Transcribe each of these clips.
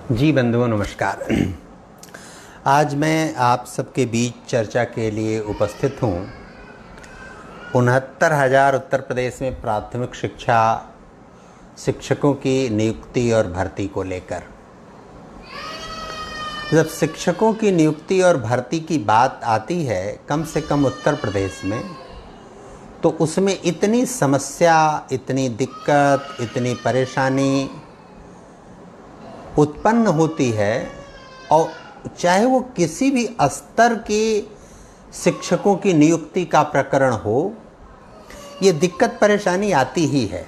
जी बंधुओं नमस्कार। आज मैं आप सबके बीच चर्चा के लिए उपस्थित हूँ 69,000 उत्तर प्रदेश में प्राथमिक शिक्षा शिक्षकों की नियुक्ति और भर्ती को लेकर। जब शिक्षकों की नियुक्ति और भर्ती की बात आती है कम से कम उत्तर प्रदेश में, तो उसमें इतनी समस्या, इतनी दिक्कत, इतनी परेशानी उत्पन्न होती है, और चाहे वो किसी भी स्तर के शिक्षकों की नियुक्ति का प्रकरण हो, ये दिक्कत परेशानी आती ही है।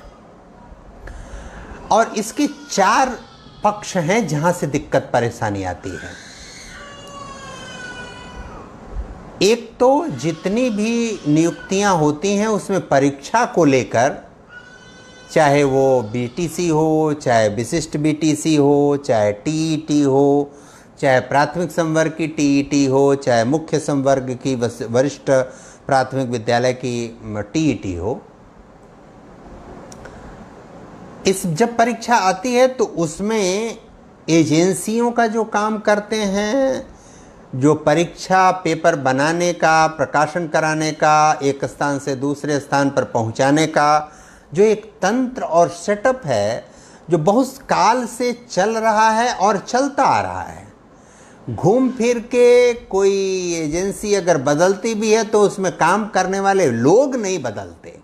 और इसके 4 पक्ष हैं जहां से दिक्कत परेशानी आती है। एक तो जितनी भी नियुक्तियां होती हैं उसमें परीक्षा को लेकर, चाहे वो बीटीसी हो, चाहे विशिष्ट बीटीसी हो, चाहे टीईटी हो, चाहे प्राथमिक संवर्ग की टीईटी हो, चाहे मुख्य संवर्ग की वरिष्ठ प्राथमिक विद्यालय की टीईटी हो, जब परीक्षा आती है तो उसमें एजेंसियों का जो काम करते हैं, जो परीक्षा पेपर बनाने का, प्रकाशन कराने का, एक स्थान से दूसरे स्थान पर पहुंचाने का जो एक तंत्र और सेटअप है, जो बहुत काल से चल रहा है और चलता आ रहा है। घूम फिर के कोई एजेंसी अगर बदलती भी है तो उसमें काम करने वाले लोग नहीं बदलते।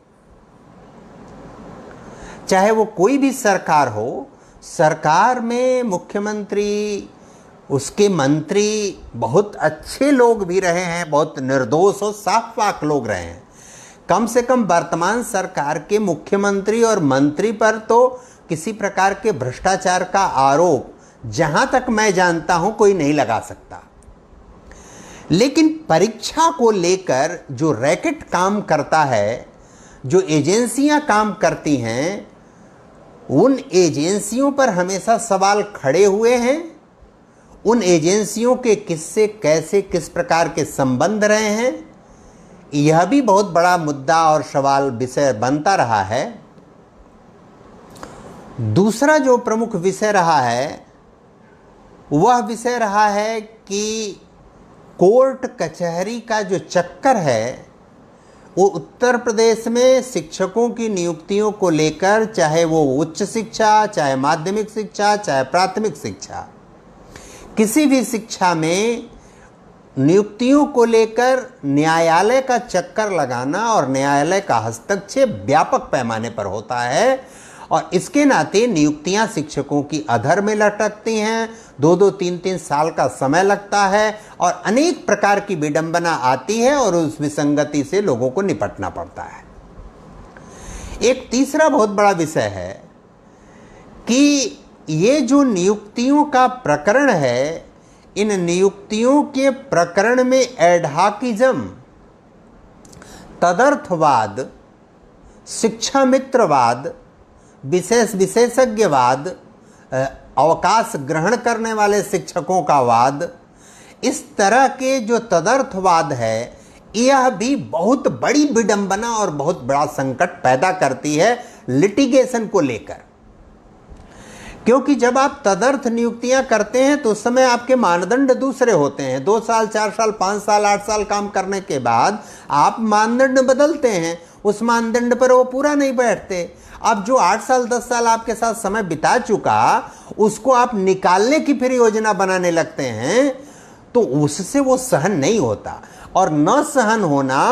चाहे वो कोई भी सरकार हो, सरकार में मुख्यमंत्री, उसके मंत्री बहुत अच्छे लोग भी रहे हैं, बहुत निर्दोष और साफ पाक लोग रहे हैं। कम से कम वर्तमान सरकार के मुख्यमंत्री और मंत्री पर तो किसी प्रकार के भ्रष्टाचार का आरोप जहां तक मैं जानता हूं कोई नहीं लगा सकता। लेकिन परीक्षा को लेकर जो रैकेट काम करता है, जो एजेंसियां काम करती हैं, उन एजेंसियों पर हमेशा सवाल खड़े हुए हैं। उन एजेंसियों के किससे कैसे किस प्रकार के संबंध रहे हैं, यह भी बहुत बड़ा मुद्दा और सवाल विषय बनता रहा है। दूसरा जो प्रमुख विषय रहा है वह विषय रहा है कि कोर्ट कचहरी का जो चक्कर है वो उत्तर प्रदेश में शिक्षकों की नियुक्तियों को लेकर, चाहे वो उच्च शिक्षा, चाहे माध्यमिक शिक्षा, चाहे प्राथमिक शिक्षा, किसी भी शिक्षा में नियुक्तियों को लेकर न्यायालय का चक्कर लगाना और न्यायालय का हस्तक्षेप व्यापक पैमाने पर होता है। और इसके नाते नियुक्तियां शिक्षकों की अधर में लटकती हैं, 2-2, 3-3 साल का समय लगता है और अनेक प्रकार की विडंबना आती है और उस विसंगति से लोगों को निपटना पड़ता है। एक तीसरा बहुत बड़ा विषय है कि ये जो नियुक्तियों का प्रकरण है, इन नियुक्तियों के प्रकरण में एडहॉकिज्म, तदर्थवाद, शिक्षा मित्रवाद, विशेष विशेषज्ञवाद, अवकाश ग्रहण करने वाले शिक्षकों का वाद, इस तरह के जो तदर्थवाद है, यह भी बहुत बड़ी विडंबना और बहुत बड़ा संकट पैदा करती है लिटिगेशन को लेकर। क्योंकि जब आप तदर्थ नियुक्तियां करते हैं तो उस समय आपके मानदंड दूसरे होते हैं। 2 साल, 4 साल, 5 साल, 8 साल काम करने के बाद आप मानदंड बदलते हैं, उस मानदंड पर वो पूरा नहीं बैठते। अब जो 8 साल 10 साल आपके साथ समय बिता चुका, उसको आप निकालने की फिर योजना बनाने लगते हैं, तो उससे वो सहन नहीं होता। और न सहन होना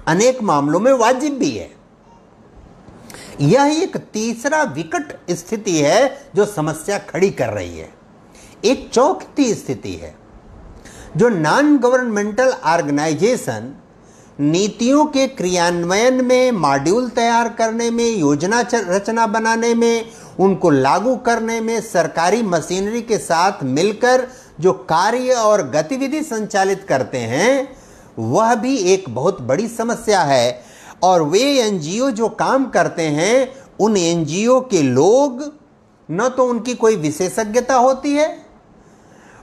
अनेक मामलों में वाजिब भी है। यह एक तीसरा विकट स्थिति है जो समस्या खड़ी कर रही है। एक चौथी स्थिति है जो नॉन गवर्नमेंटल ऑर्गेनाइजेशन नीतियों के क्रियान्वयन में, मॉड्यूल तैयार करने में, योजना रचना बनाने में, उनको लागू करने में सरकारी मशीनरी के साथ मिलकर जो कार्य और गतिविधि संचालित करते हैं, वह भी एक बहुत बड़ी समस्या है। और वे एनजीओ जो काम करते हैं, उन एनजीओ के लोग न तो उनकी कोई विशेषज्ञता होती है,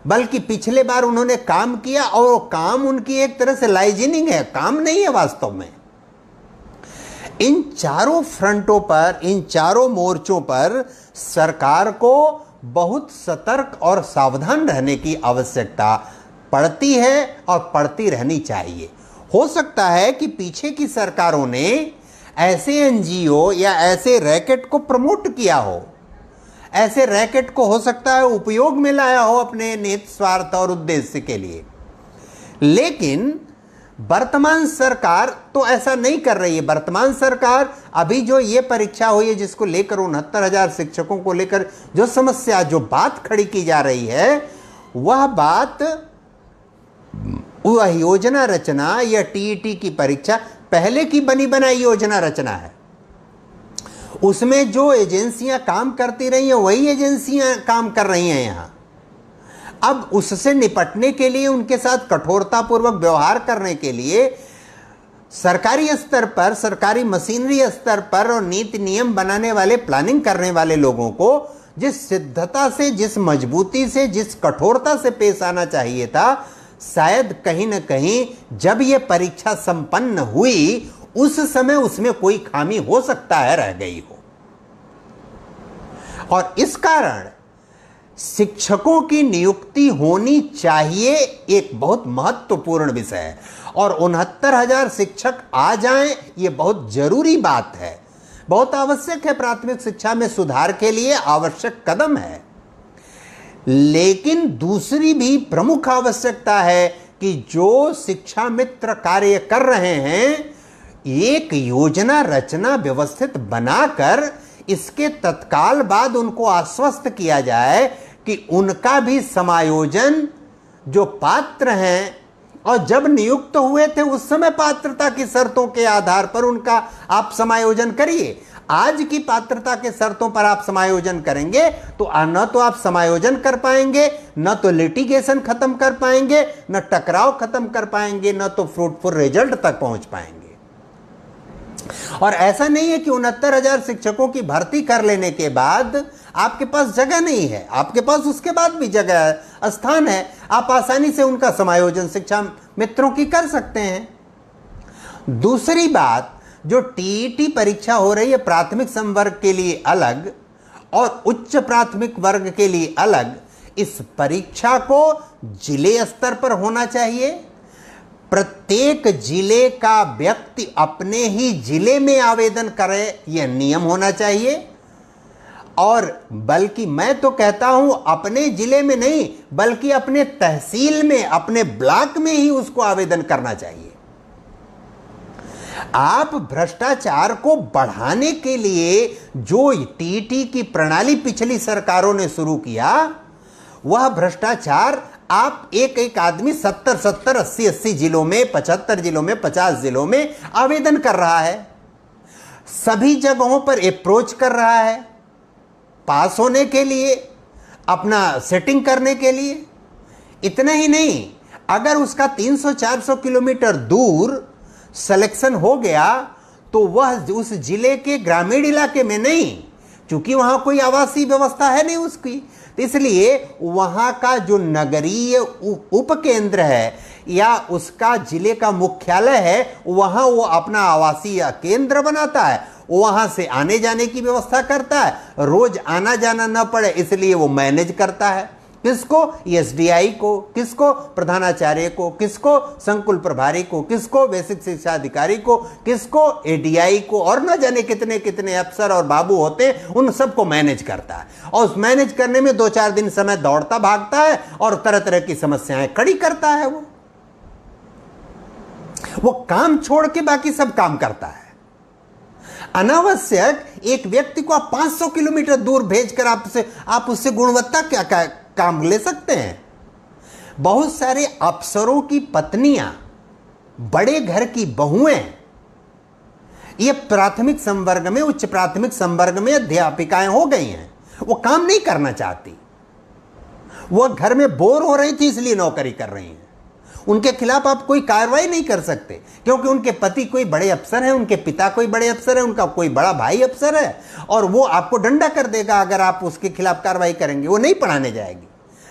बल्कि पिछले बार उन्होंने काम किया और काम उनकी एक तरह से लाइजनिंग है, काम नहीं है वास्तव में। इन चारों फ्रंटों पर, इन चारों मोर्चों पर सरकार को बहुत सतर्क और सावधान रहने की आवश्यकता पड़ती है और पड़ती रहनी चाहिए। हो सकता है कि पीछे की सरकारों ने ऐसे एनजीओ या ऐसे रैकेट को प्रमोट किया हो, ऐसे रैकेट को हो सकता है उपयोग में लाया हो अपने निहित स्वार्थ और उद्देश्य के लिए, लेकिन वर्तमान सरकार तो ऐसा नहीं कर रही है। वर्तमान सरकार अभी जो ये परीक्षा हुई है जिसको लेकर 69,000 शिक्षकों को लेकर जो समस्या, जो बात खड़ी की जा रही है, वह बात, वह योजना रचना या टीईटी की परीक्षा पहले की बनी बनाई योजना रचना है। उसमें जो एजेंसियां काम करती रही हैं वही एजेंसियां काम कर रही हैं यहां। अब उससे निपटने के लिए, उनके साथ कठोरतापूर्वक व्यवहार करने के लिए सरकारी स्तर पर, सरकारी मशीनरी स्तर पर और नीति नियम बनाने वाले, प्लानिंग करने वाले लोगों को जिस सिद्धता से, जिस मजबूती से, जिस कठोरता से पेश आना चाहिए था, शायद कहीं न कहीं जब यह परीक्षा संपन्न हुई उस समय उसमें कोई खामी हो सकता है रह गई हो। और इस कारण शिक्षकों की नियुक्ति होनी चाहिए एक बहुत महत्वपूर्ण विषय है, और 69,000 शिक्षक आ जाएं ये बहुत जरूरी बात है, बहुत आवश्यक है, प्राथमिक शिक्षा में सुधार के लिए आवश्यक कदम है। लेकिन दूसरी भी प्रमुख आवश्यकता है कि जो शिक्षा मित्र कार्य कर रहे हैं, एक योजना रचना व्यवस्थित बनाकर इसके तत्काल बाद उनको आश्वस्त किया जाए कि उनका भी समायोजन, जो पात्र हैं और जब नियुक्त हुए थे उस समय पात्रता की शर्तों के आधार पर उनका आप समायोजन करिए। आज की पात्रता के शर्तों पर आप समायोजन करेंगे तो न तो आप समायोजन कर पाएंगे, न तो लिटिगेशन खत्म कर पाएंगे, न टकराव खत्म कर पाएंगे, न तो फ्रूटफुल रिजल्ट तक पहुंच पाएंगे। और ऐसा नहीं है कि 69,000 शिक्षकों की भर्ती कर लेने के बाद आपके पास जगह नहीं है, आपके पास उसके बाद भी जगह है, स्थान है, आप आसानी से उनका समायोजन शिक्षा मित्रों की कर सकते हैं। दूसरी बात, जो टीईटी परीक्षा हो रही है प्राथमिक संवर्ग के लिए अलग और उच्च प्राथमिक वर्ग के लिए अलग, इस परीक्षा को जिले स्तर पर होना चाहिए। प्रत्येक जिले का व्यक्ति अपने ही जिले में आवेदन करे, यह नियम होना चाहिए। और बल्कि मैं तो कहता हूं अपने जिले में नहीं, बल्कि अपने तहसील में, अपने ब्लॉक में ही उसको आवेदन करना चाहिए। आप भ्रष्टाचार को बढ़ाने के लिए जो टीईटी की प्रणाली पिछली सरकारों ने शुरू किया, वह भ्रष्टाचार आप एक एक आदमी 70 80 जिलों में, 75 जिलों में, 50 जिलों में आवेदन कर रहा है, सभी जगहों पर अप्रोच कर रहा है पास होने के लिए, अपना सेटिंग करने के लिए। इतना ही नहीं, अगर उसका 300-400 किलोमीटर दूर सिलेक्शन हो गया तो वह उस जिले के ग्रामीण इलाके में नहीं, क्योंकि वहां कोई आवासीय व्यवस्था है नहीं उसकी, तो इसलिए वहां का जो नगरीय उपकेंद्र है या उसका जिले का मुख्यालय है, वहां वो अपना आवासीय केंद्र बनाता है, वहां से आने जाने की व्यवस्था करता है, रोज आना जाना न पड़े इसलिए वो मैनेज करता है। किसको? एसडीआई को, किसको? प्रधानाचार्य को, किसको? संकुल प्रभारी को, किसको? बेसिक शिक्षा अधिकारी को, किसको? एडीआई को, और न जाने कितने कितने अफसर और बाबू होते हैं, उन सबको मैनेज करता है। और उस मैनेज करने में 2-4 दिन समय दौड़ता भागता है और तरह तरह की समस्याएं खड़ी करता है। वो काम छोड़ के बाकी सब काम करता है। अनावश्यक एक व्यक्ति को आप 500 किलोमीटर दूर भेजकर आप उससे गुणवत्ता क्या काम ले सकते हैं। बहुत सारे अफसरों की पत्नियां, बड़े घर की बहुएं, ये प्राथमिक संवर्ग में, उच्च प्राथमिक संवर्ग में अध्यापिकाएं हो गई हैं। वो काम नहीं करना चाहती, वो घर में बोर हो रही थी इसलिए नौकरी कर रही हैं। उनके खिलाफ आप कोई कार्रवाई नहीं कर सकते क्योंकि उनके पति कोई बड़े अफसर हैं, उनके पिता कोई बड़े अफसर हैं, उनका कोई बड़ा भाई अफसर है, और वो आपको डंडा कर देगा अगर आप उसके खिलाफ कार्रवाई करेंगे। वो नहीं पढ़ाने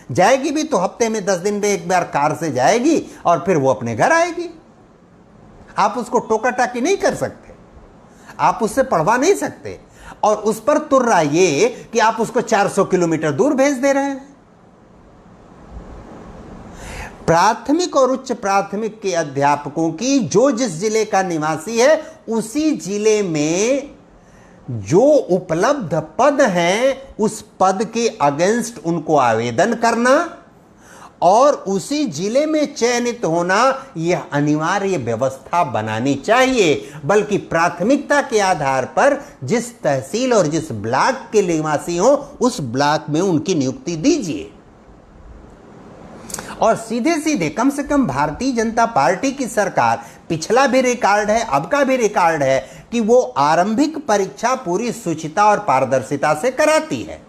जाएगी भी तो हफ्ते में 10 दिन में एक बार कार से जाएगी और फिर वो अपने घर आएगी। आप उसको टोका टाकी नहीं कर सकते, आप उससे पढ़वा नहीं सकते। और उस पर तुर्रा ये कि आप उसको 400 किलोमीटर दूर भेज दे रहे हैं। प्राथमिक और उच्च प्राथमिक के अध्यापकों की जो जिस जिले का निवासी है उसी जिले में जो उपलब्ध पद हैं उस पद के अगेंस्ट उनको आवेदन करना और उसी जिले में चयनित होना, यह अनिवार्य व्यवस्था बनानी चाहिए। बल्कि प्राथमिकता के आधार पर जिस तहसील और जिस ब्लॉक के निवासी हो उस ब्लॉक में उनकी नियुक्ति दीजिए। और सीधे सीधे कम से कम भारतीय जनता पार्टी की सरकार, पिछला भी रिकॉर्ड है, अब का भी रिकॉर्ड है कि वो आरंभिक परीक्षा पूरी शुचिता और पारदर्शिता से कराती है।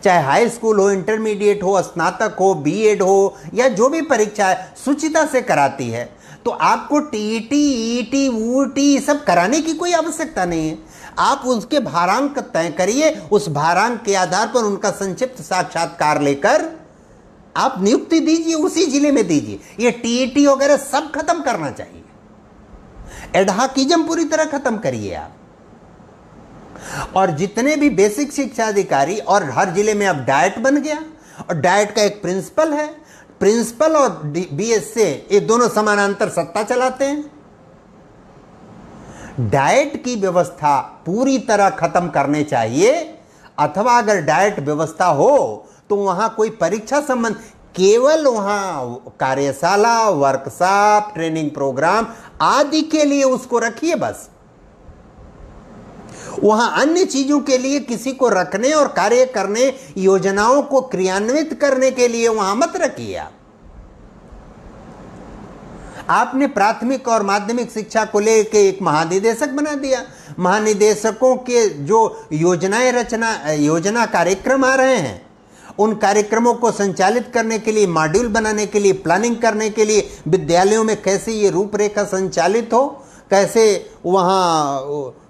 चाहे हाई स्कूल हो, इंटरमीडिएट हो, स्नातक हो, बीएड हो या जो भी परीक्षा है, शुचिता से कराती है। तो आपको टीईटी, ईईटी, ऊईटी सब कराने की कोई आवश्यकता नहीं है। आप उसके भारांक तय करिए, उस भारांक के आधार पर उनका संक्षिप्त साक्षात्कार लेकर आप नियुक्ति दीजिए, उसी जिले में दीजिए। ये टीईटी वगैरह सब खत्म करना चाहिए। एडहाकिज्म पूरी तरह खत्म करिए आप। और जितने भी बेसिक शिक्षा अधिकारी, और हर जिले में अब डाइट बन गया और डाइट का एक प्रिंसिपल है। प्रिंसिपल और बीएसए ये दोनों समानांतर सत्ता चलाते हैं। डाइट की व्यवस्था पूरी तरह खत्म करने चाहिए, अथवा अगर डाइट व्यवस्था हो तो वहां कोई परीक्षा संबंध, केवल वहां कार्यशाला, वर्कशॉप, ट्रेनिंग प्रोग्राम आदि के लिए उसको रखिए बस। वहां अन्य चीजों के लिए किसी को रखने और कार्य करने, योजनाओं को क्रियान्वित करने के लिए वहां मत रखिए। आपने प्राथमिक और माध्यमिक शिक्षा को लेकर एक महानिदेशक बना दिया। महानिदेशकों के जो योजना कार्यक्रम आ रहे हैं, उन कार्यक्रमों को संचालित करने के लिए, मॉड्यूल बनाने के लिए, प्लानिंग करने के लिए विद्यालयों में कैसे ये रूपरेखा संचालित हो, कैसे वहाँ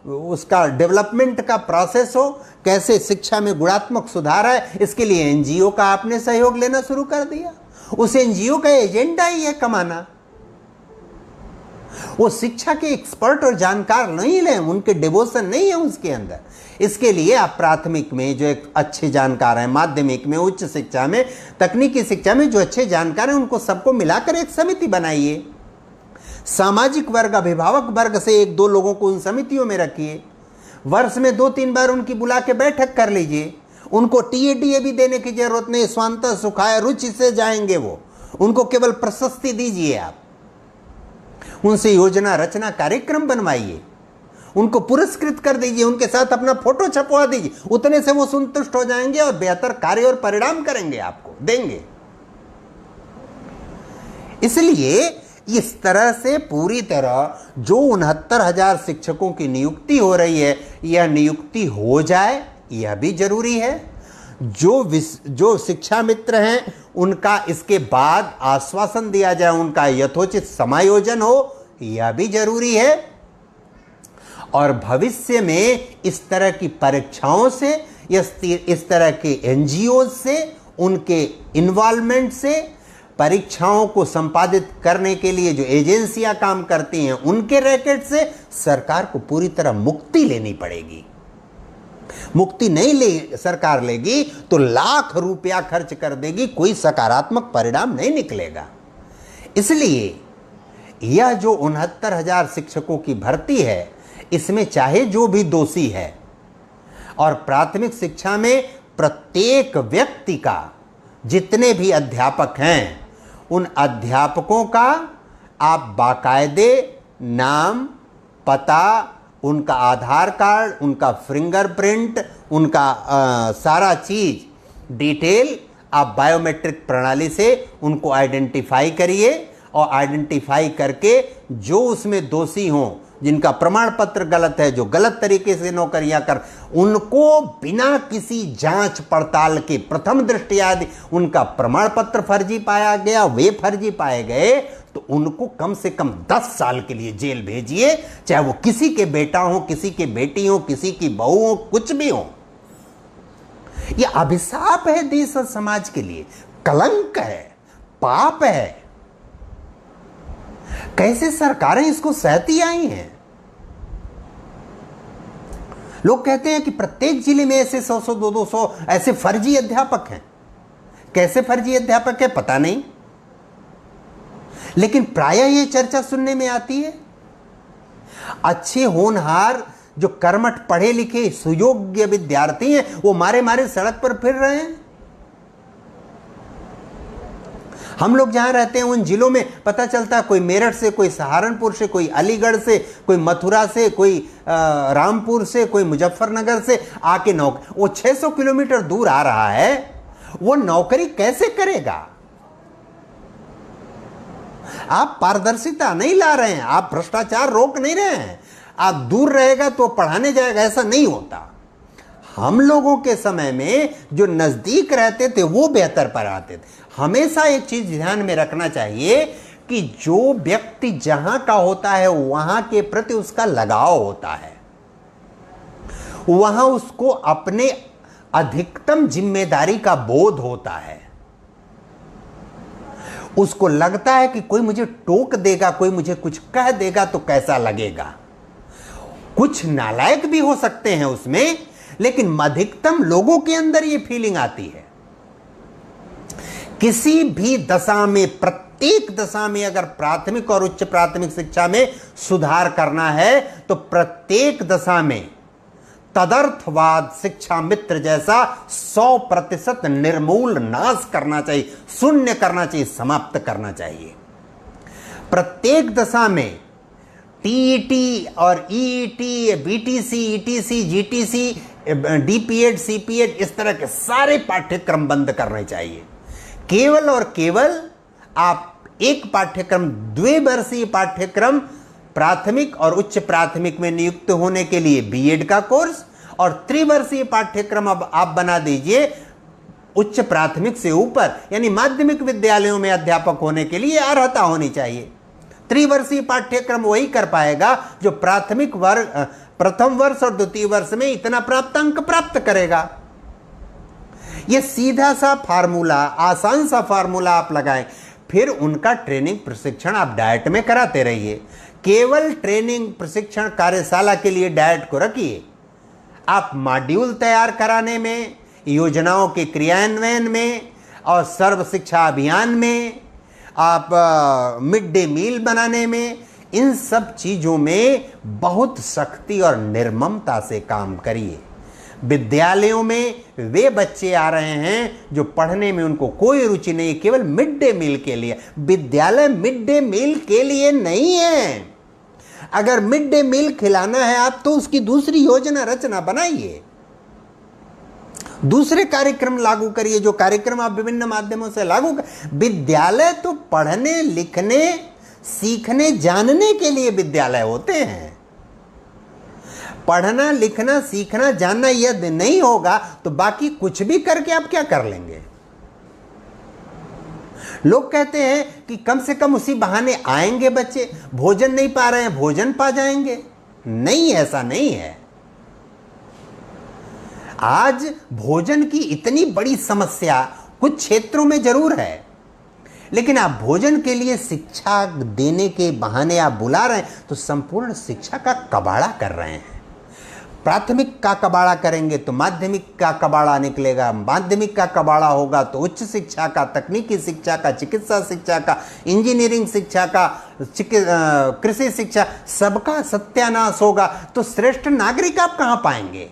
उसका डेवलपमेंट का प्रोसेस हो, कैसे शिक्षा में गुणात्मक सुधार है, इसके लिए एनजीओ का आपने सहयोग लेना शुरू कर दिया। उस एनजीओ का एजेंडा ही है कमाना। वो शिक्षा के एक्सपर्ट और जानकार नहीं ले, उनके डिवोशन नहीं है उसके अंदर। इसके लिए आप प्राथमिक में जो एक अच्छे जानकार हैं, माध्यमिक में, उच्च शिक्षा में, तकनीकी शिक्षा में जो अच्छे जानकार हैं, उनको सबको मिलाकर एक समिति बनाइए। सामाजिक वर्ग, अभिभावक वर्ग से एक दो लोगों को उन समितियों में रखिए। वर्ष में 2-3 बार उनकी बुला के बैठक कर लीजिए। उनको टीएडीए भी देने की जरूरत नहीं, स्वांत सुखाय रुचि से जाएंगे वो। उनको केवल प्रशस्ति दीजिए आप, उनसे योजना रचना कार्यक्रम बनवाइए, उनको पुरस्कृत कर दीजिए, उनके साथ अपना फोटो छपवा दीजिए। उतने से वो संतुष्ट हो जाएंगे और बेहतर कार्य और परिणाम करेंगे, आपको देंगे। इसलिए इस तरह से पूरी तरह जो 69,000 शिक्षकों की नियुक्ति हो रही है, यह नियुक्ति हो जाए, यह भी जरूरी है। जो शिक्षा मित्र हैं उनका इसके बाद आश्वासन दिया जाए, उनका यथोचित समायोजन हो, यह भी जरूरी है। और भविष्य में इस तरह की परीक्षाओं से, इस तरह के एनजीओ से, उनके इन्वॉल्वमेंट से, परीक्षाओं को संपादित करने के लिए जो एजेंसियां काम करती हैं उनके रैकेट से सरकार को पूरी तरह मुक्ति लेनी पड़ेगी। मुक्ति नहीं ले सरकार लेगी तो लाख रुपया खर्च कर देगी, कोई सकारात्मक परिणाम नहीं निकलेगा। इसलिए यह जो 69,000 शिक्षकों की भर्ती है, इसमें चाहे जो भी दोषी है, और प्राथमिक शिक्षा में प्रत्येक व्यक्ति का, जितने भी अध्यापक हैं उन अध्यापकों का आप बाकायदे नाम, पता, उनका आधार कार्ड, उनका फिंगरप्रिंट, उनका सारा चीज डिटेल आप बायोमेट्रिक प्रणाली से उनको आइडेंटिफाई करिए। और आइडेंटिफाई करके जो उसमें दोषी हों, जिनका प्रमाण पत्र गलत है, जो गलत तरीके से नौकरियां कर, उनको बिना किसी जांच पड़ताल के प्रथम दृष्टया उनका प्रमाण पत्र फर्जी पाया गया, वे फर्जी पाए गए, तो उनको कम से कम 10 साल के लिए जेल भेजिए। चाहे वो किसी के बेटा हो, किसी के बेटी हो, किसी की बहू हो, कुछ भी हो। यह अभिशाप है देश और समाज के लिए, कलंक है, पाप है। कैसे सरकारें इसको सहती आई हैं। लोग कहते हैं कि प्रत्येक जिले में ऐसे 100-100 200 ऐसे फर्जी अध्यापक हैं। कैसे फर्जी अध्यापक है पता नहीं, लेकिन प्रायः ये चर्चा सुनने में आती है। अच्छे होनहार जो कर्मठ पढ़े लिखे सुयोग्य विद्यार्थी हैं वो मारे मारे सड़क पर फिर रहे हैं। हम लोग जहां रहते हैं उन जिलों में पता चलता है कोई मेरठ से, कोई सहारनपुर से, कोई अलीगढ़ से, कोई मथुरा से, कोई रामपुर से, कोई मुजफ्फरनगर से आके नौकरी, वो 600 किलोमीटर दूर आ रहा है, वो नौकरी कैसे करेगा? आप पारदर्शिता नहीं ला रहे हैं, आप भ्रष्टाचार रोक नहीं रहे हैं। आप दूर रहेगा तो पढ़ाने जाएगा, ऐसा नहीं होता। हम लोगों के समय में जो नजदीक रहते थे वो बेहतर पढ़ाते थे। हमेशा एक चीज ध्यान में रखना चाहिए कि जो व्यक्ति जहां का होता है वहां के प्रति उसका लगाव होता है, वहां उसको अपने अधिकतम जिम्मेदारी का बोध होता है। उसको लगता है कि कोई मुझे टोक देगा, कोई मुझे कुछ कह देगा तो कैसा लगेगा। कुछ नालायक भी हो सकते हैं उसमें, लेकिन अधिकतम लोगों के अंदर यह फीलिंग आती है। किसी भी दशा में, प्रत्येक दशा में अगर प्राथमिक और उच्च प्राथमिक शिक्षा में सुधार करना है तो प्रत्येक दशा में तदर्थवाद शिक्षा मित्र जैसा 100% निर्मूल नाश करना चाहिए, शून्य करना चाहिए, समाप्त करना चाहिए। प्रत्येक दशा में टीईटी और EET, BTC, etc, GTC, DPEd, सीपीएड, इस तरह के सारे पाठ्यक्रम बंद करने चाहिए। केवल और केवल आप एक पाठ्यक्रम, द्विवर्षीय पाठ्यक्रम प्राथमिक और उच्च प्राथमिक में नियुक्त होने के लिए बीएड का कोर्स, और त्रिवर्षीय पाठ्यक्रम अब आप बना दीजिए उच्च प्राथमिक से ऊपर, यानी माध्यमिक विद्यालयों में अध्यापक होने के लिए अर्हता होनी चाहिए। त्रिवर्षीय पाठ्यक्रम वही कर पाएगा जो प्राथमिक वर्ग, प्रथम वर्ष और द्वितीय वर्ष में इतना प्राप्तांक प्राप्त करेगा। यह सीधा सा फार्मूला, आसान सा फार्मूला आप लगाएं, फिर उनका ट्रेनिंग प्रशिक्षण आप डाइट में कराते रहिए। केवल ट्रेनिंग प्रशिक्षण कार्यशाला के लिए डाइट को रखिए। आप मॉड्यूल तैयार कराने में, योजनाओं के क्रियान्वयन में और सर्व शिक्षा अभियान में, आप मिड डे मील बनाने में, इन सब चीजों में बहुत सख्ती और निर्ममता से काम करिए। विद्यालयों में वे बच्चे आ रहे हैं जो पढ़ने में उनको कोई रुचि नहीं, केवल मिड डे मील के लिए। विद्यालय मिड डे मील के लिए नहीं है। अगर मिड डे मील खिलाना है आप तो उसकी दूसरी योजना रचना बनाइए, दूसरे कार्यक्रम लागू करिए, जो कार्यक्रम आप विभिन्न माध्यमों से लागू कर। विद्यालय तो पढ़ने लिखने सीखने जानने के लिए विद्यालय होते हैं। पढ़ना लिखना सीखना जानना यदि नहीं होगा तो बाकी कुछ भी करके आप क्या कर लेंगे। लोग कहते हैं कि कम से कम उसी बहाने आएंगे बच्चे, भोजन नहीं पा रहे हैं भोजन पा जाएंगे। नहीं, ऐसा नहीं है। आज भोजन की इतनी बड़ी समस्या कुछ क्षेत्रों में जरूर है, लेकिन आप भोजन के लिए शिक्षा देने के बहाने आप बुला रहे हैं तो संपूर्ण शिक्षा का कबाड़ा कर रहे हैं। प्राथमिक का कबाड़ा करेंगे तो माध्यमिक का कबाड़ा निकलेगा, माध्यमिक का कबाड़ा होगा तो उच्च शिक्षा का, तकनीकी शिक्षा का, चिकित्सा शिक्षा का, इंजीनियरिंग शिक्षा का, कृषि शिक्षा, सबका सत्यानाश होगा। तो श्रेष्ठ नागरिक आप कहां पाएंगे?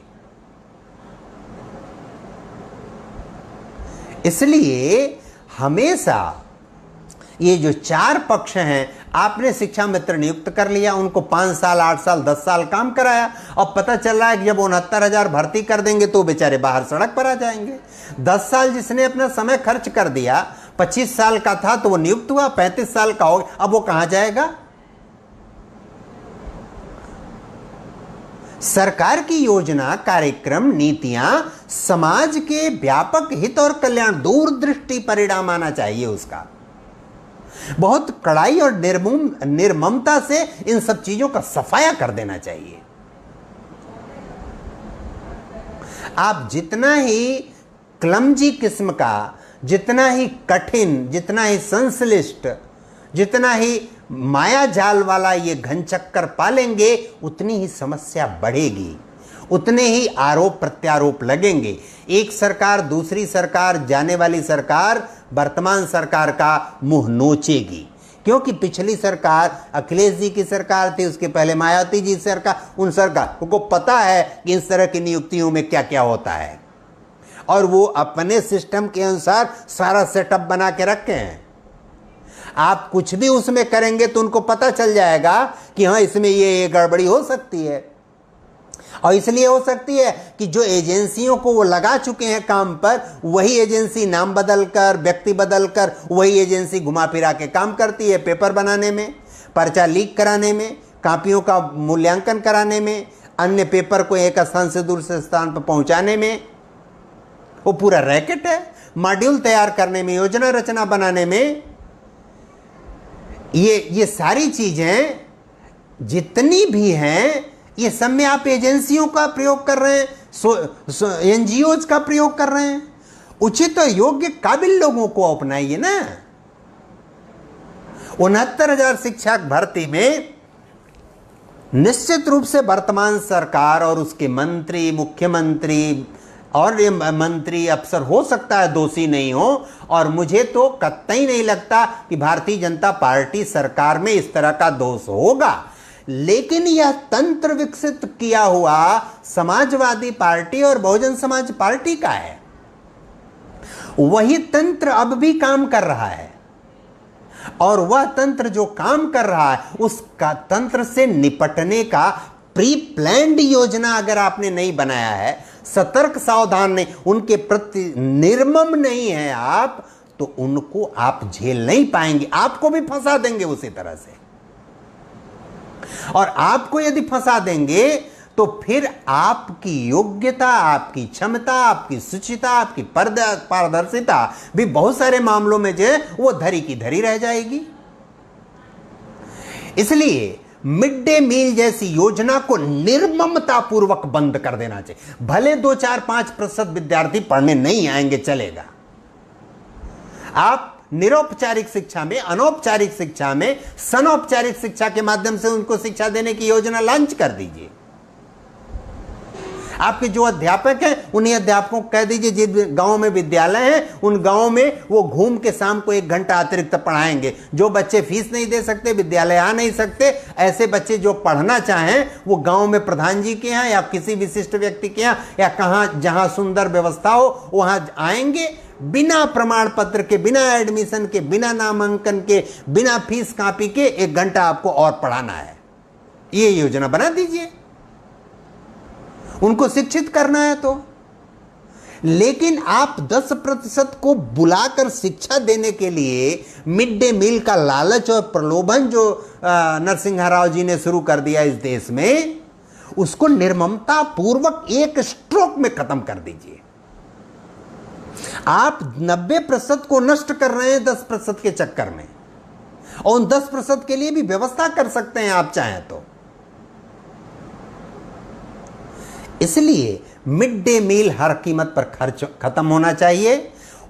इसलिए हमेशा ये जो चार पक्ष हैं, आपने शिक्षा मित्र नियुक्त कर लिया, उनको 5 साल 8 साल 10 साल काम कराया, और पता चल रहा है कि जब 69,000 भर्ती कर देंगे तो बेचारे बाहर सड़क पर आ जाएंगे। 10 साल जिसने अपना समय खर्च कर दिया, 25 साल का था तो वो नियुक्त हुआ, 35 साल का हो गया, अब वो कहां जाएगा? सरकार की योजना, कार्यक्रम, नीतियां समाज के व्यापक हित और कल्याण, दूरदृष्टि परिणाम आना चाहिए उसका। बहुत कड़ाई और निर्ममता से इन सब चीजों का सफाया कर देना चाहिए। आप जितना ही क्लमजी किस्म का, जितना ही कठिन, जितना ही संश्लिष्ट, जितना ही माया जाल वाला ये घन चक्कर पालेंगे, उतनी ही समस्या बढ़ेगी, उतने ही आरोप प्रत्यारोप लगेंगे। एक सरकार दूसरी सरकार, जाने वाली सरकार वर्तमान सरकार का मुंह नोचेगी, क्योंकि पिछली सरकार अखिलेश जी की सरकार थी, उसके पहले मायावती जी सरकार, उन सरकार को पता है कि इस तरह की नियुक्तियों में क्या क्या होता है, और वो अपने सिस्टम के अनुसार सारा सेटअप बना के रखे हैं। आप कुछ भी उसमें करेंगे तो उनको पता चल जाएगा कि हाँ इसमें ये गड़बड़ी हो सकती है। और इसलिए हो सकती है कि जो एजेंसियों को वो लगा चुके हैं काम पर, वही एजेंसी नाम बदलकर, व्यक्ति बदलकर, वही एजेंसी घुमा फिरा के काम करती है, पेपर बनाने में, पर्चा लीक कराने में, कापियों का मूल्यांकन कराने में, अन्य पेपर को एक स्थान से दूसरे स्थान पर पहुंचाने में। वो पूरा रैकेट है। मॉड्यूल तैयार करने में, योजना रचना बनाने में, ये सारी चीजें जितनी भी हैं, ये सब में आप एजेंसियों का प्रयोग कर रहे हैं, एनजीओज का प्रयोग कर रहे हैं। उचित और योग्य काबिल लोगों को अपनाइए ना। 69,000 शिक्षक भर्ती में निश्चित रूप से वर्तमान सरकार और उसके मंत्री, मुख्यमंत्री और ये मंत्री अफसर हो सकता है दोषी नहीं हो, और मुझे तो कतई नहीं लगता कि भारतीय जनता पार्टी सरकार में इस तरह का दोष होगा। लेकिन यह तंत्र विकसित किया हुआ समाजवादी पार्टी और बहुजन समाज पार्टी का है। वही तंत्र अब भी काम कर रहा है, और वह तंत्र जो काम कर रहा है, उसका तंत्र से निपटने का प्री प्लान्ड योजना अगर आपने नहीं बनाया है, सतर्क सावधान नहीं, उनके प्रति निर्मम नहीं है आप, तो उनको आप झेल नहीं पाएंगे। आपको भी फंसा देंगे उसी तरह से, और आपको यदि फंसा देंगे तो फिर आपकी योग्यता, आपकी क्षमता, आपकी शुचिता, आपकी पारदर्शिता भी बहुत सारे मामलों में जो है वो धरी की धरी रह जाएगी। इसलिए मिड डे मील जैसी योजना को निर्ममता पूर्वक बंद कर देना चाहिए। भले 2-4-5% विद्यार्थी पढ़ने नहीं आएंगे, चलेगा। आप निरौपचारिक शिक्षा में, अनौपचारिक शिक्षा में, सनौपचारिक शिक्षा के माध्यम से उनको शिक्षा देने की योजना लॉन्च कर दीजिए। आपके जो अध्यापक हैं उन्हीं अध्यापकों को कह दीजिए, जिन गांव में विद्यालय हैं उन गांव में वो घूम के शाम को 1 घंटा अतिरिक्त पढ़ाएंगे। जो बच्चे फीस नहीं दे सकते, विद्यालय आ नहीं सकते, ऐसे बच्चे जो पढ़ना चाहें वो गांव में प्रधान जी के यहाँ या किसी विशिष्ट व्यक्ति के यहाँ या कहाँ जहां सुंदर व्यवस्था हो वहां आएंगे, बिना प्रमाण पत्र के, बिना एडमिशन के, बिना नामांकन के, बिना फीस कापी के 1 घंटा आपको और पढ़ाना है। ये योजना बना दीजिए, उनको शिक्षित करना है तो। लेकिन आप 10% को बुलाकर शिक्षा देने के लिए मिड डे मील का लालच और प्रलोभन जो नरसिंह राव जी ने शुरू कर दिया इस देश में, उसको निर्ममता पूर्वक एक स्ट्रोक में खत्म कर दीजिए। आप 90% को नष्ट कर रहे हैं 10% के चक्कर में, और उन 10% के लिए भी व्यवस्था कर सकते हैं आप चाहें तो। इसलिए मिड डे मील हर कीमत पर खर्च खत्म होना चाहिए।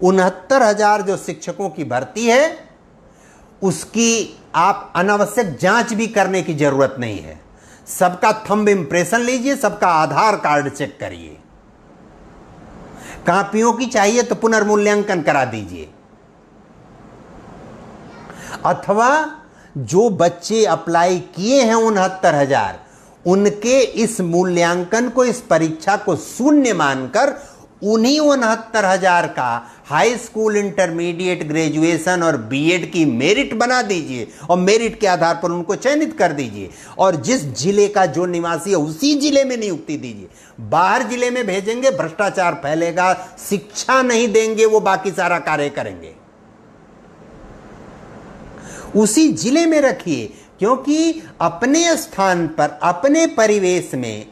69,000 जो शिक्षकों की भर्ती है उसकी आप अनावश्यक जांच भी करने की जरूरत नहीं है। सबका थंब इंप्रेशन लीजिए, सबका आधार कार्ड चेक करिए, कापियों की चाहिए तो पुनर्मूल्यांकन करा दीजिए, अथवा जो बच्चे अप्लाई किए हैं 69,000 उनके इस मूल्यांकन को, इस परीक्षा को शून्य मानकर उन्हीं 69,000 का हाई स्कूल, इंटरमीडिएट, ग्रेजुएशन और बीएड की मेरिट बना दीजिए, और मेरिट के आधार पर उनको चयनित कर दीजिए, और जिस जिले का जो निवासी है उसी जिले में नियुक्ति दीजिए। बाहर जिले में भेजेंगे भ्रष्टाचार फैलेगा, शिक्षा नहीं देंगे, वो बाकी सारा कार्य करेंगे। उसी जिले में रखिए, क्योंकि अपने स्थान पर, अपने परिवेश में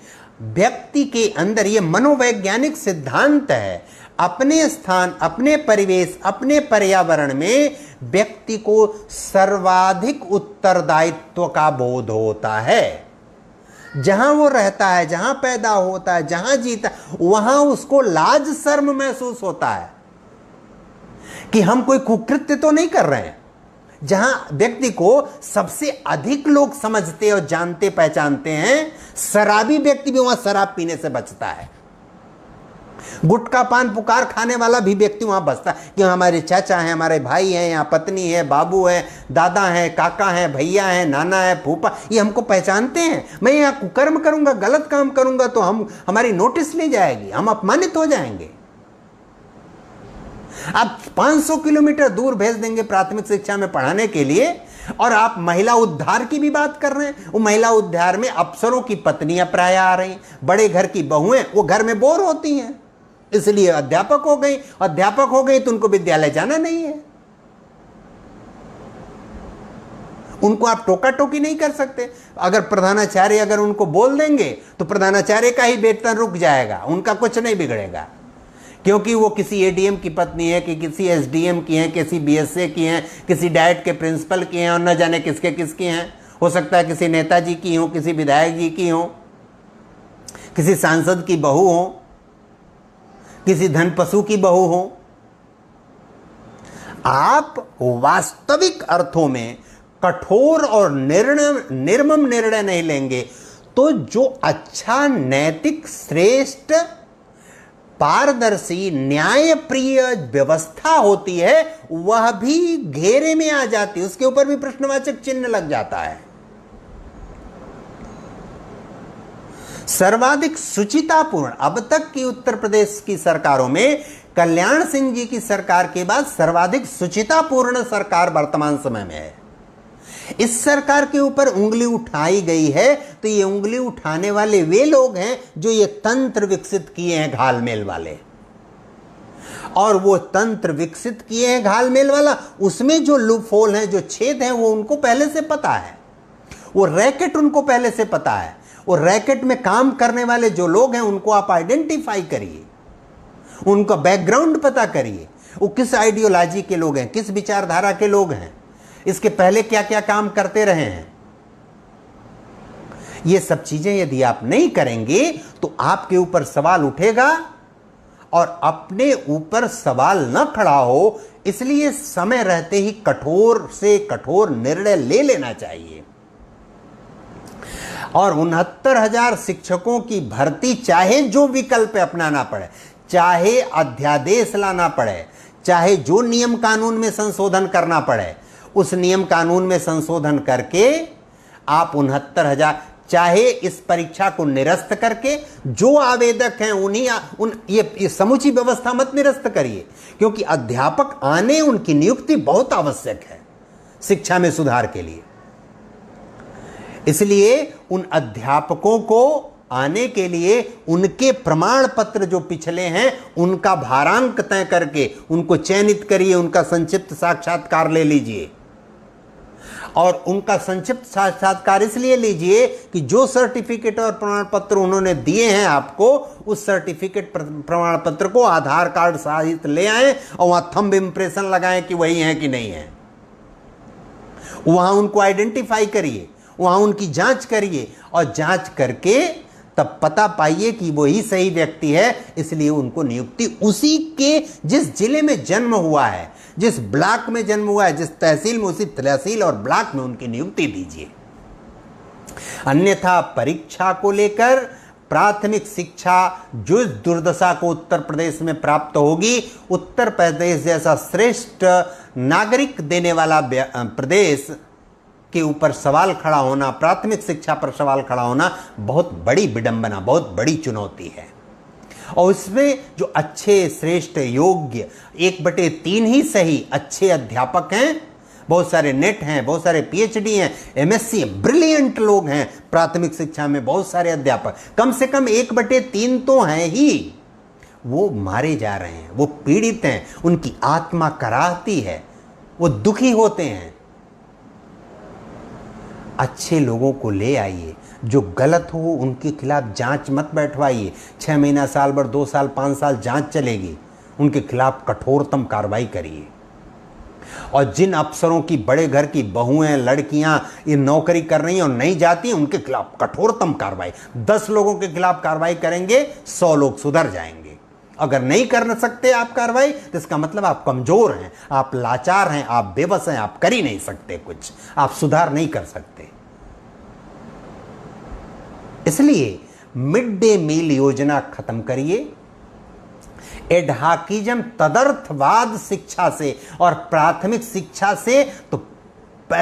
व्यक्ति के अंदर, ये मनोवैज्ञानिक सिद्धांत है, अपने स्थान, अपने परिवेश, अपने पर्यावरण में व्यक्ति को सर्वाधिक उत्तरदायित्व का बोध होता है। जहां वो रहता है, जहां पैदा होता है, जहां जीता, वहां उसको लाज शर्म महसूस होता है कि हम कोई कुकृत्य तो नहीं कर रहे हैं, जहां व्यक्ति को सबसे अधिक लोग समझते और जानते पहचानते हैं, शराबी व्यक्ति भी वहां शराब पीने से बचता है। गुटखा पान पुकार खाने वाला भी व्यक्ति वहां बचता है कि हमारे चाचा हैं, हमारे भाई हैं, यहाँ पत्नी है, बाबू है, दादा है, काका है, भैया है, नाना है, फूफा, ये हमको पहचानते हैं। मैं यहाँ कुकर्म करूंगा, गलत काम करूंगा तो हमारी नोटिस ली जाएगी, हम अपमानित हो जाएंगे। आप 500 किलोमीटर दूर भेज देंगे प्राथमिक शिक्षा में पढ़ाने के लिए, और आप महिला उद्धार की भी बात कर रहे हैं। वो महिला उद्धार में अफसरों की पत्नियां प्राय आ रही, बड़े घर की बहुएं वो घर में बोर होती हैं, इसलिए अध्यापक हो गई। अध्यापक हो गई तो उनको विद्यालय जाना नहीं है। उनको आप टोका टोकी नहीं कर सकते। अगर प्रधानाचार्य अगर उनको बोल देंगे तो प्रधानाचार्य का ही वेतन रुक जाएगा, उनका कुछ नहीं बिगड़ेगा, क्योंकि वो किसी एडीएम की पत्नी है, कि किसी एसडीएम की हैं, किसी बीएसए की हैं, किसी डाइट के प्रिंसिपल की हैं, और न जाने किसके किसकी हैं। हो सकता है किसी नेताजी की हो, किसी विधायक जी की हो, किसी सांसद की बहू हो, किसी धनपशु की बहू हो। आप वास्तविक अर्थों में कठोर और निर्मम निर्णय नहीं लेंगे तो जो अच्छा, नैतिक, श्रेष्ठ, पारदर्शी, न्यायप्रिय व्यवस्था होती है वह भी घेरे में आ जाती है, उसके ऊपर भी प्रश्नवाचक चिन्ह लग जाता है। सर्वाधिक शुचितापूर्ण, अब तक की उत्तर प्रदेश की सरकारों में कल्याण सिंह जी की सरकार के बाद सर्वाधिक शुचितापूर्ण सरकार वर्तमान समय में है। इस सरकार के ऊपर उंगली उठाई गई है तो ये उंगली उठाने वाले वे लोग हैं जो ये तंत्र विकसित किए हैं घालमेल वाले, और वो तंत्र विकसित किए हैं घालमेल वाला, उसमें जो लूपहोल हैं, जो छेद हैं, वो उनको पहले से पता है, वो रैकेट उनको पहले से पता है। वो रैकेट में काम करने वाले जो लोग हैं उनको आप आइडेंटिफाई करिए, उनका बैकग्राउंड पता करिए, वो किस आइडियोलॉजी के लोग हैं, किस विचारधारा के लोग हैं, इसके पहले क्या क्या काम करते रहे हैं। ये सब चीजें यदि आप नहीं करेंगे तो आपके ऊपर सवाल उठेगा, और अपने ऊपर सवाल न खड़ा हो इसलिए समय रहते ही कठोर से कठोर निर्णय ले लेना चाहिए। और 69,000 शिक्षकों की भर्ती, चाहे जो विकल्प अपनाना पड़े, चाहे अध्यादेश लाना पड़े, चाहे जो नियम कानून में संशोधन करना पड़े, उस नियम कानून में संशोधन करके आप 69,000, चाहे इस परीक्षा को निरस्त करके जो आवेदक हैं ये समूची व्यवस्था मत निरस्त करिए, क्योंकि अध्यापक आने, उनकी नियुक्ति बहुत आवश्यक है शिक्षा में सुधार के लिए। इसलिए उन अध्यापकों को आने के लिए उनके प्रमाण पत्र जो पिछले हैं उनका भारांक तय करके उनको चयनित करिए, उनका संक्षिप्त साक्षात्कार ले लीजिए। और उनका संक्षिप्त साक्षात्कार इसलिए लीजिए कि जो सर्टिफिकेट और प्रमाण पत्र उन्होंने दिए हैं आपको, उस सर्टिफिकेट प्रमाण पत्र को आधार कार्ड सहित ले आए और वहां थंब इंप्रेशन लगाएं कि वही है कि नहीं है। वहां उनको आइडेंटिफाई करिए, वहां उनकी जांच करिए, और जांच करके तब पता पाइए कि वही सही व्यक्ति है। इसलिए उनको नियुक्ति उसी के जिस जिले में जन्म हुआ है, जिस ब्लॉक में जन्म हुआ है, जिस तहसील में, उसी तहसील और ब्लॉक में उनकी नियुक्ति दीजिए। अन्यथा परीक्षा को लेकर प्राथमिक शिक्षा जो दुर्दशा को उत्तर प्रदेश में प्राप्त होगी, उत्तर प्रदेश जैसा श्रेष्ठ नागरिक देने वाला प्रदेश के ऊपर सवाल खड़ा होना, प्राथमिक शिक्षा पर सवाल खड़ा होना बहुत बड़ी विडंबना, बहुत बड़ी चुनौती है। और इसमें जो अच्छे, श्रेष्ठ, योग्य 1/3 ही सही अच्छे अध्यापक हैं, बहुत सारे नेट हैं, बहुत सारे पीएचडी हैं, एमएससी, ब्रिलियंट लोग हैं प्राथमिक शिक्षा में, बहुत सारे अध्यापक, कम से कम 1/3 तो हैं ही, वो मारे जा रहे हैं, वो पीड़ित हैं, उनकी आत्मा कराहती है, वो दुखी होते हैं। अच्छे लोगों को ले आइए, जो गलत हो उनके खिलाफ जांच मत बैठवाइए। 6 महीना, साल भर, 2 साल, 5 साल जांच चलेगी, उनके खिलाफ कठोरतम कार्रवाई करिए। और जिन अफसरों की बड़े घर की बहुएं, लड़कियां ये नौकरी कर रही हैं और नहीं जाती हैं, उनके खिलाफ कठोरतम कार्रवाई। 10 लोगों के खिलाफ कार्रवाई करेंगे, 100 लोग सुधर जाएंगे। अगर नहीं कर सकते आप कार्रवाई तो इसका मतलब आप कमजोर हैं, आप लाचार हैं, आप बेबस हैं, आप कर ही नहीं सकते कुछ, आप सुधार नहीं कर सकते। इसलिए मिड डे मील योजना खत्म करिए। एडहाकिज्म तदर्थवाद शिक्षा से और प्राथमिक शिक्षा से तो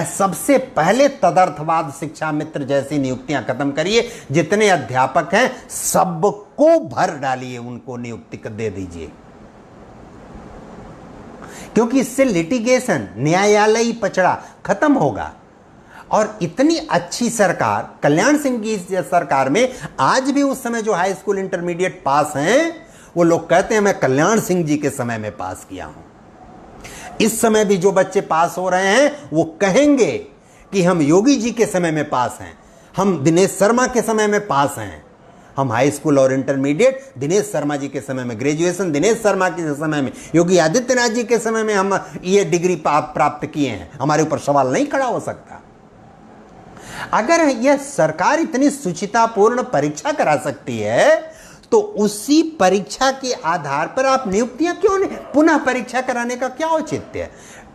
सबसे पहले तदर्थवाद शिक्षा मित्र जैसी नियुक्तियां खत्म करिए। जितने अध्यापक हैं सबको भर डालिए, उनको नियुक्ति दे दीजिए, क्योंकि इससे लिटिगेशन, न्यायालयी पचड़ा खत्म होगा। और इतनी अच्छी सरकार, कल्याण सिंह की सरकार में आज भी उस समय जो हाई स्कूल इंटरमीडिएट पास हैं वो लोग कहते हैं मैं कल्याण सिंह जी के समय में पास किया हूं। इस समय भी जो बच्चे पास हो रहे हैं वो कहेंगे कि हम योगी जी के समय में पास हैं, हम दिनेश शर्मा के समय में पास हैं, हम हाई स्कूल और इंटरमीडिएट दिनेश शर्मा जी के समय में, ग्रेजुएशन दिनेश शर्मा के समय में, योगी आदित्यनाथ जी के समय में हम ये डिग्री प्राप्त किए हैं। हमारे ऊपर सवाल नहीं खड़ा हो सकता। अगर यह सरकार इतनी सुचितापूर्ण परीक्षा करा सकती है तो उसी परीक्षा के आधार पर आप नियुक्तियां क्यों नहीं, पुनः परीक्षा कराने का क्या औचित्य है?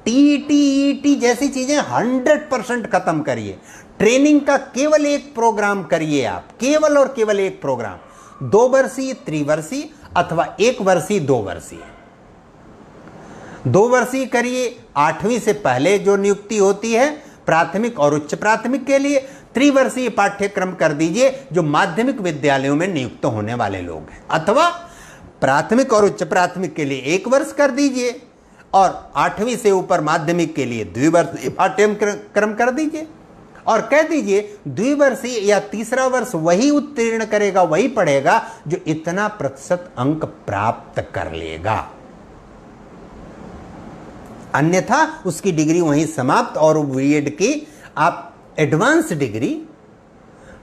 टीईटी जैसी चीजें 100% खत्म करिए। ट्रेनिंग का केवल एक प्रोग्राम करिए आप, केवल और केवल एक प्रोग्राम, 2 वर्षीय, त्रिवर्षीय अथवा 1 वर्षीय, 2 वर्षीय। 2 वर्षीय करिए, 8वीं से पहले जो नियुक्ति होती है प्राथमिक और उच्च प्राथमिक के लिए। त्रिवर्षीय पाठ्यक्रम कर दीजिए जो माध्यमिक विद्यालयों में नियुक्त होने वाले लोग हैं, अथवा प्राथमिक और उच्च प्राथमिक के लिए 1 वर्ष कर दीजिए और 8वीं से ऊपर माध्यमिक के लिए द्विवर्षीय पाठ्यक्रम कर दीजिए और कह दीजिए द्विवर्षीय या तीसरा वर्ष वही उत्तीर्ण करेगा, वही पढ़ेगा जो इतना प्रतिशत अंक प्राप्त कर लेगा। अन्यथा उसकी डिग्री वहीं समाप्त और बीएड की आप एडवांस डिग्री,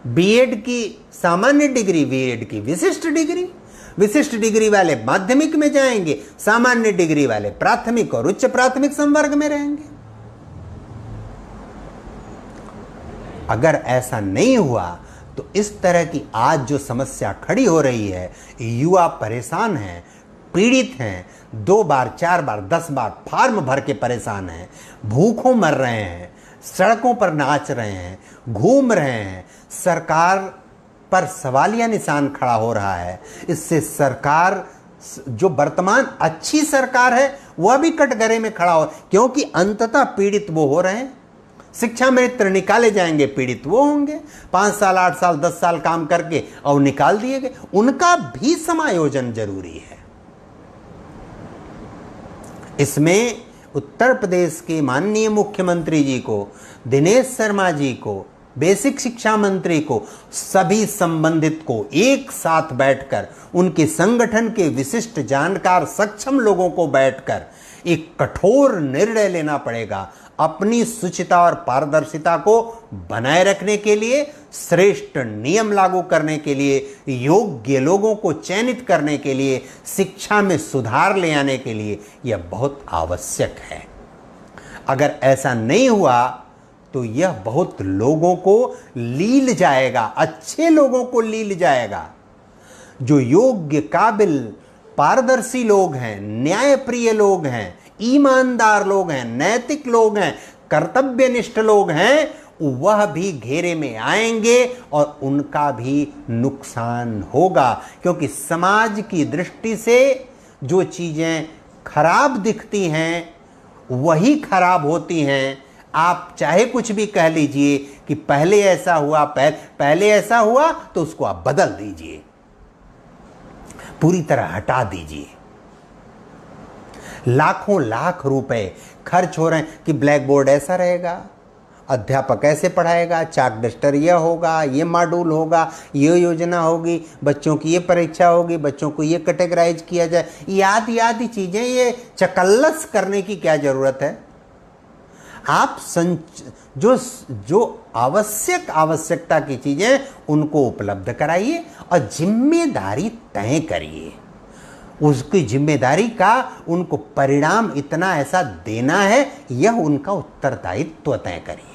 बीएड की सामान्य डिग्री, बीएड की विशिष्ट डिग्री, विशिष्ट डिग्री वाले माध्यमिक में जाएंगे, सामान्य डिग्री वाले प्राथमिक और उच्च प्राथमिक संवर्ग में रहेंगे। अगर ऐसा नहीं हुआ तो इस तरह की आज जो समस्या खड़ी हो रही है, युवा परेशान हैं, पीड़ित हैं, 2 बार 4 बार 10 बार फॉर्म भर के परेशान हैं, भूखों मर रहे हैं, सड़कों पर नाच रहे हैं, घूम रहे हैं, सरकार पर सवालिया निशान खड़ा हो रहा है। इससे सरकार, जो वर्तमान अच्छी सरकार है वह भी कटघरे में खड़ा हो, क्योंकि अंततः पीड़ित वो हो रहे हैं। शिक्षा मित्र निकाले जाएंगे, पीड़ित वो होंगे। 5 साल 8 साल 10 साल काम करके और निकाल दिए गए, उनका भी समायोजन जरूरी है। इसमें उत्तर प्रदेश के माननीय मुख्यमंत्री जी को, दिनेश शर्मा जी को, बेसिक शिक्षा मंत्री को, सभी संबंधित को एक साथ बैठकर, उनके संगठन के विशिष्ट जानकार सक्षम लोगों को बैठकर एक कठोर निर्णय लेना पड़ेगा। अपनी शुचिता और पारदर्शिता को बनाए रखने के लिए, श्रेष्ठ नियम लागू करने के लिए, योग्य लोगों को चयनित करने के लिए, शिक्षा में सुधार ले आने के लिए यह बहुत आवश्यक है। अगर ऐसा नहीं हुआ तो यह बहुत लोगों को लील जाएगा, अच्छे लोगों को लील जाएगा। जो योग्य, काबिल, पारदर्शी लोग हैं, न्यायप्रिय लोग हैं, ईमानदार लोग हैं, नैतिक लोग हैं, कर्तव्यनिष्ठ लोग हैं, वह भी घेरे में आएंगे और उनका भी नुकसान होगा। क्योंकि समाज की दृष्टि से जो चीजें खराब दिखती हैं वही खराब होती हैं। आप चाहे कुछ भी कह लीजिए कि पहले ऐसा हुआ, पहले ऐसा हुआ, तो उसको आप बदल दीजिए, पूरी तरह हटा दीजिए। लाखों लाख रुपए खर्च हो रहे हैं कि ब्लैक बोर्ड ऐसा रहेगा, अध्यापक ऐसे पढ़ाएगा, चाक डस्टर यह होगा, ये मॉड्यूल होगा, ये योजना होगी, बच्चों की ये परीक्षा होगी, बच्चों को ये कैटेगराइज किया जाए, याद चीजें, ये चकल्लस करने की क्या जरूरत है? आप जो आवश्यकता की चीजें उनको उपलब्ध कराइए और जिम्मेदारी तय करिए। उसकी जिम्मेदारी का उनको परिणाम इतना ऐसा देना है, यह उनका उत्तरदायित्व तय करिए।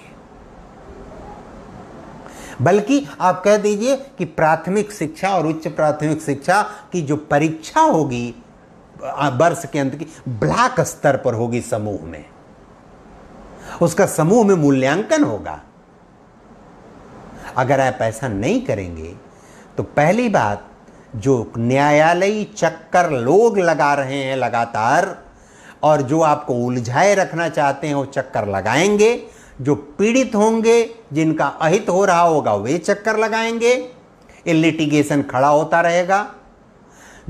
बल्कि आप कह दीजिए कि प्राथमिक शिक्षा और उच्च प्राथमिक शिक्षा की जो परीक्षा होगी वर्ष के अंत की ब्लॉक स्तर पर होगी, समूह में उसका समूह में मूल्यांकन होगा। अगर आप ऐसा नहीं करेंगे तो पहली बात, जो न्यायालयी चक्कर लोग लगा रहे हैं लगातार और जो आपको उलझाए रखना चाहते हैं वो चक्कर लगाएंगे, जो पीड़ित होंगे जिनका अहित हो रहा होगा वे चक्कर लगाएंगे, ये लिटिगेशन खड़ा होता रहेगा।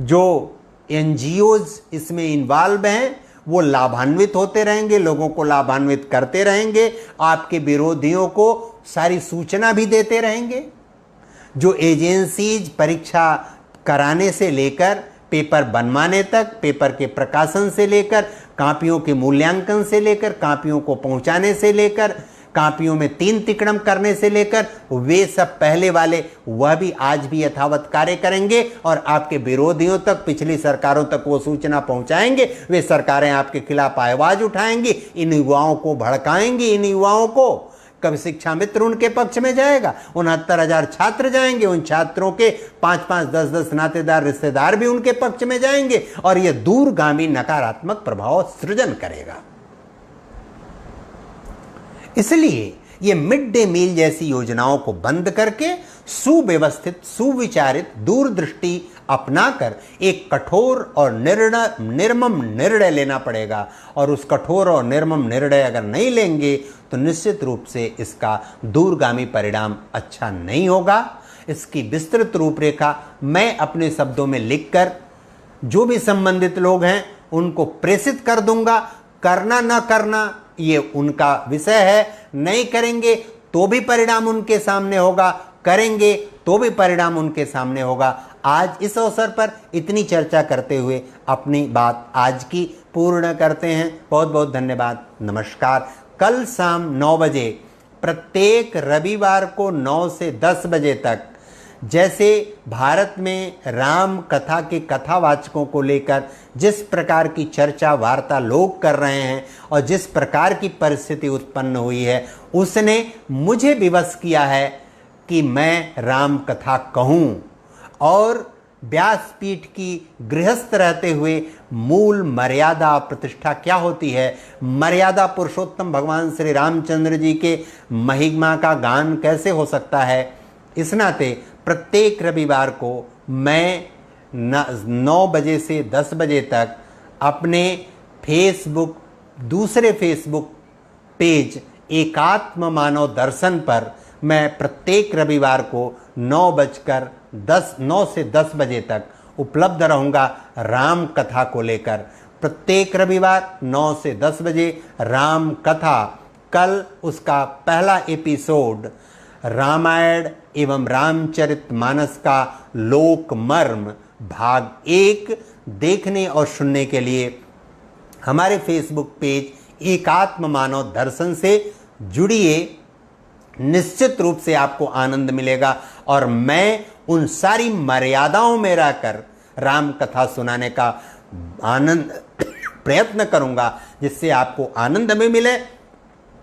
जो एनजीओज इसमें इन्वॉल्व हैं वो लाभान्वित होते रहेंगे, लोगों को लाभान्वित करते रहेंगे, आपके विरोधियों को सारी सूचना भी देते रहेंगे। जो एजेंसीज परीक्षा कराने से लेकर पेपर बनवाने तक, पेपर के प्रकाशन से लेकर, कापियों के मूल्यांकन से लेकर, कापियों को पहुंचाने से लेकर, कापियों में 3 तिकड़म करने से लेकर, वे सब पहले वाले वह भी आज भी यथावत कार्य करेंगे और आपके विरोधियों तक, पिछली सरकारों तक वो सूचना पहुंचाएंगे। वे सरकारें आपके खिलाफ आवाज उठाएंगी, इन युवाओं को भड़काएंगी। इन युवाओं को कभी शिक्षा मित्र उनके पक्ष में जाएगा, 69,000 छात्र जाएंगे, उन छात्रों के 5-5, 10-10 नातेदार रिश्तेदार भी उनके पक्ष में जाएंगे और यह दूरगामी नकारात्मक प्रभाव सृजन करेगा। इसलिए ये मिड डे मील जैसी योजनाओं को बंद करके सुव्यवस्थित, सुविचारित, दूरदृष्टि अपनाकर एक कठोर और निर्मम निर्णय लेना पड़ेगा। और उस कठोर और निर्मम निर्णय अगर नहीं लेंगे तो निश्चित रूप से इसका दूरगामी परिणाम अच्छा नहीं होगा। इसकी विस्तृत रूपरेखा मैं अपने शब्दों में लिखकर जो भी संबंधित लोग हैं उनको प्रेषित कर दूंगा। करना न करना ये उनका विषय है, नहीं करेंगे तो भी परिणाम उनके सामने होगा, करेंगे तो भी परिणाम उनके सामने होगा। आज इस अवसर पर इतनी चर्चा करते हुए अपनी बात आज की पूर्ण करते हैं। बहुत बहुत धन्यवाद। नमस्कार। कल शाम 9 बजे, प्रत्येक रविवार को 9 से 10 बजे तक, जैसे भारत में राम कथा के कथावाचकों को लेकर जिस प्रकार की चर्चा वार्ता लोग कर रहे हैं और जिस प्रकार की परिस्थिति उत्पन्न हुई है, उसने मुझे विवश किया है कि मैं राम कथा कहूँ। और व्यासपीठ की गृहस्थ रहते हुए मूल मर्यादा प्रतिष्ठा क्या होती है, मर्यादा पुरुषोत्तम भगवान श्री रामचंद्र जी के महिमा का गान कैसे हो सकता है, इस नाते प्रत्येक रविवार को मैं 9 बजे से 10 बजे तक अपने फेसबुक, दूसरे फेसबुक पेज एकात्म मानव दर्शन पर मैं प्रत्येक रविवार को 9 से 10 बजे तक उपलब्ध रहूँगा राम कथा को लेकर। प्रत्येक रविवार 9 से 10 बजे राम कथा। कल उसका पहला एपिसोड रामायण एवं रामचरितमानस का लोक मर्म भाग 1 देखने और सुनने के लिए हमारे फेसबुक पेज एकात्म मानव दर्शन से जुड़िए। निश्चित रूप से आपको आनंद मिलेगा और मैं उन सारी मर्यादाओं में रहकर राम कथा सुनाने का आनंद प्रयत्न करूंगा जिससे आपको आनंद भी मिले,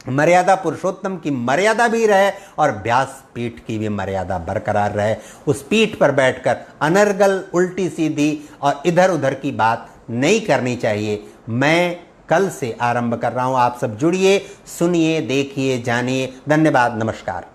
मर्यादा पुरुषोत्तम की मर्यादा भी रहे और व्यास पीठ की भी मर्यादा बरकरार रहे। उस पीठ पर बैठकर अनर्गल, उल्टी सीधी और इधर उधर की बात नहीं करनी चाहिए। मैं कल से आरंभ कर रहा हूं। आप सब जुड़िए, सुनिए, देखिए, जानिए। धन्यवाद। नमस्कार।